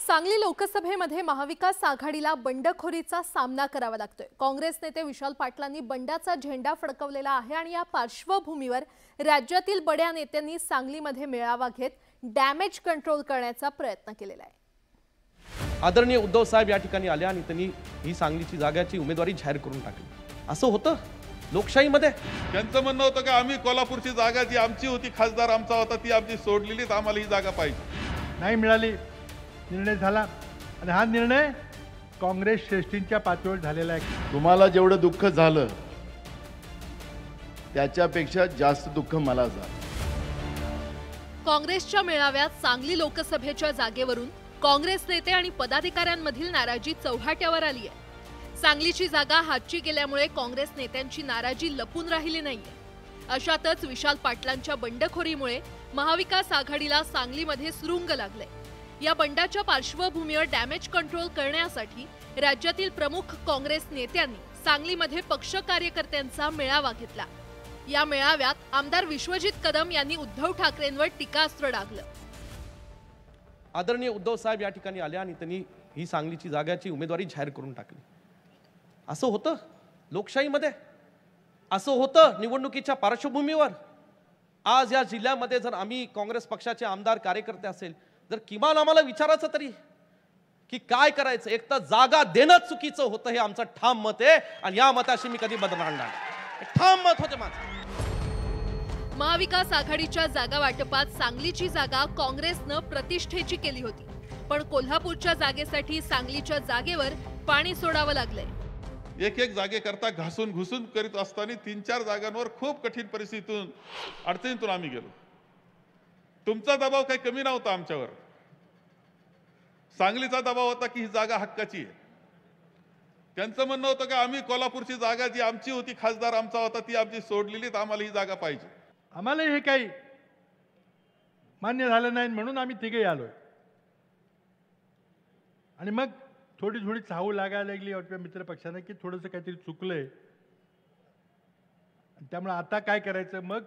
सांगली लोकसभेमध्ये महाविकास आघाडीला बंडखोरीचा सामना करावा लागतोय। काँग्रेस नेते विशाल पाटलांनी बंडाचा झेंडा फडकवलेला आहे आणि या पार्श्वभूमीवर राज्यातील बड्या नेत्यांनी सांगलीमध्ये मेळावा घेत डॅमेज कंट्रोल करण्याचा प्रयत्न केलेला आहे। आदरणीय उद्धव साहेब या ठिकाणी आले आणि त्यांनी ही सांगलीची जागाची उमेदवारी जाहीर करून टाकली। असं होतं लोकशाहीमध्ये। त्यांचं म्हणणं होतं की आम्ही कोल्हापूरची जागा जी आमची होती, खासदार आमचा होता, ती आमची सोडलेलीच, आम्हाला ही जागा पाहिजे। नाही मिळाली, निर्णय झाला आणि हा निर्णय काँग्रेस श्रेष्ठींच्या पातळीवर झालेला आहे। तुम्हाला जेवढं दुःख झालं त्याच्यापेक्षा जास्त दुःख मला झालं। काँग्रेसच्या मेळाव्यात सांगली लोकसभेच्या जागेवरून काँग्रेस नेते आणि पदाधिकाऱ्यांमधील नाराजी चौहाट्यावर आली आहे। सांगलीची जागा हातची केल्यामुळे काँग्रेस नेत्यांची नाराजी लपून राहिली नाहीये। अशातच विशाल पाटलांच्या बंडखोरीमुळे महाविकास आघाडीला सांगलीमध्ये सुरुंग लागले। या बंडाच्या पार्श्वभूमीवर डॅमेज कंट्रोल करण्यासाठी राज्यातील प्रमुख काँग्रेस नेत्यांनी सांगलीमध्ये पक्ष कार्यकर्त्यांचा मेळावा घेतला। या मेळाव्यात आमदार विश्वजित कदम यांनी उद्धव ठाकरेंवर टीकास्त्र डागलं। आदरणीय उद्धव साहेब या ठिकाणी आले आणि त्यांनी ही सांगलीची जागाची उमेदवारी जाहीर करून टाकली। असं होतं लोकशाहीमध्ये। असं होतं निवडणुकीच्या पार्श्वभूमीवर। आज या जिल्ह्यामध्ये जर आम्ही काँग्रेस पक्षाचे आमदार कार्यकर्ते असेल जर किमान आम्हाला विचारायचं तरी की काय करायचं। एक तर जागा देणं चुकीचं होतं हे आमचं ठाम मत आहे आणि या मताशी मी कधी बदलणार नाही। ठाम मत होते माझं। महाविकास आघाडीच्या जागा वाटपात सांगलीची जागा काँग्रेसनं प्रतिष्ठेची केली होती, पण कोल्हापूरच्या जागेसाठी सांगलीच्या जागेवर पाणी सोडावं लागलंय। एक एक जागेकरता घासून घुसून करीत असताना 3-4 जागांवर खूप कठीण परिस्थितीतून अडचणीतून आम्ही गेलो। तुमचा दबाव काही कमी नव्हता आमच्यावर। सांगलीचा दबाव होता की ही जागा हक्काची आहे। त्यांचं म्हणणं होतं की आम्ही कोल्हापूरची जागा जी आमची होती, खासदार आमचा होता, ती आमची सोडलेलीच, आम्हाला ही जागा पाहिजे। आम्हाला हे काही मान्य झालं नाही म्हणून आम्ही तिघे आलोय। आणि मग थोडी थोडी चाहू लागायला लागली आपल्या मित्र पक्षांना की थोडंसं काहीतरी चुकलंय, त्यामुळे आता काय करायचं। मग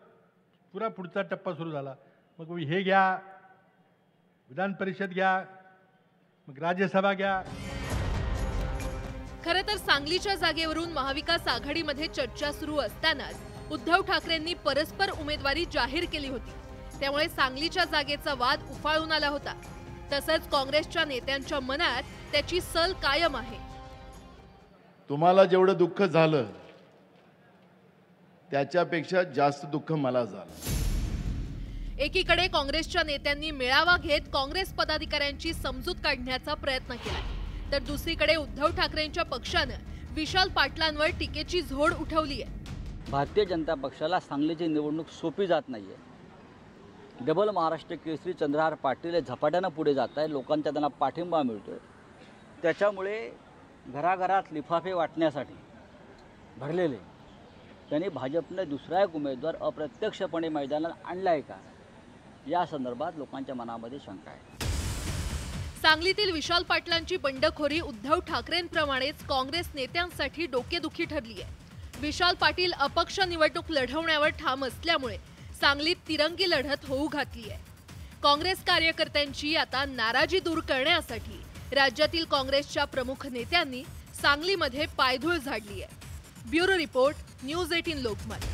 पुरा पुढचा टप्पा सुरू झाला। मग हे घ्या, विधान परिषद घ्या, मग राज्यसभा घ्या। खरं तर सांगलीच्या जागेवरून महाविकास आघाडीमध्ये चर्चा सुरू असतानाच उद्धव ठाकरेंनी परस्पर उमेदवारी जाहीर केली होती। त्यामुळे सांगलीच्या जागेचा वाद उफाळून आला होता। तसंच काँग्रेसच्या नेत्यांच्या मनात त्याची सल कायम आहे। तुम्हाला जेवढं दुःख झालं त्याच्यापेक्षा जास्त दुःख मला झालं। एकीकडे काँग्रेसच्या नेत्यांनी मेळावा घेत काँग्रेस पदाधिकाऱ्यांची समजूत काढण्याचा प्रयत्न केला, तर दुसरीकडे उद्धव ठाकरेंच्या पक्षानं विशाल पाटलांवर टीकेची झोड उठवली आहे। भारतीय जनता पक्षाला सांगलीची निवडणूक सोपी जात नाहीये। डबल महाराष्ट्र केसरी चंद्रहार पाटील हे झपाट्यानं पुढे जात आहे, लोकांचा त्यांना पाठिंबा मिळतोय। त्याच्यामुळे घराघरात लिफाफे वाटण्यासाठी भरलेले त्यांनी भाजपने दुसरा एक उमेदवार अप्रत्यक्षपणे मैदानात आणलाय का, या संदर्भात लोकांच्या मनामध्ये शंका आहे। सांगलीतील विशाल पाटलांची बंडखोरी उद्धव ठाकरेंप्रमाणेच काँग्रेस नेत्यांसाठी डोकेदुखी ठरली आहे। विशाल पाटील अपक्ष निवडणूक लढवण्यावर ठाम असल्यामुळे सांगलीत तिरंगी लढत होऊ घातली आहे। काँग्रेस कार्यकर्त्यांची आता नाराजी दूर करण्यासाठी राज्यातील काँग्रेसच्या प्रमुख नेत्यांनी सांगलीमध्ये पायधूळ झाडली आहे। Bureau report, news 18 Lokmat.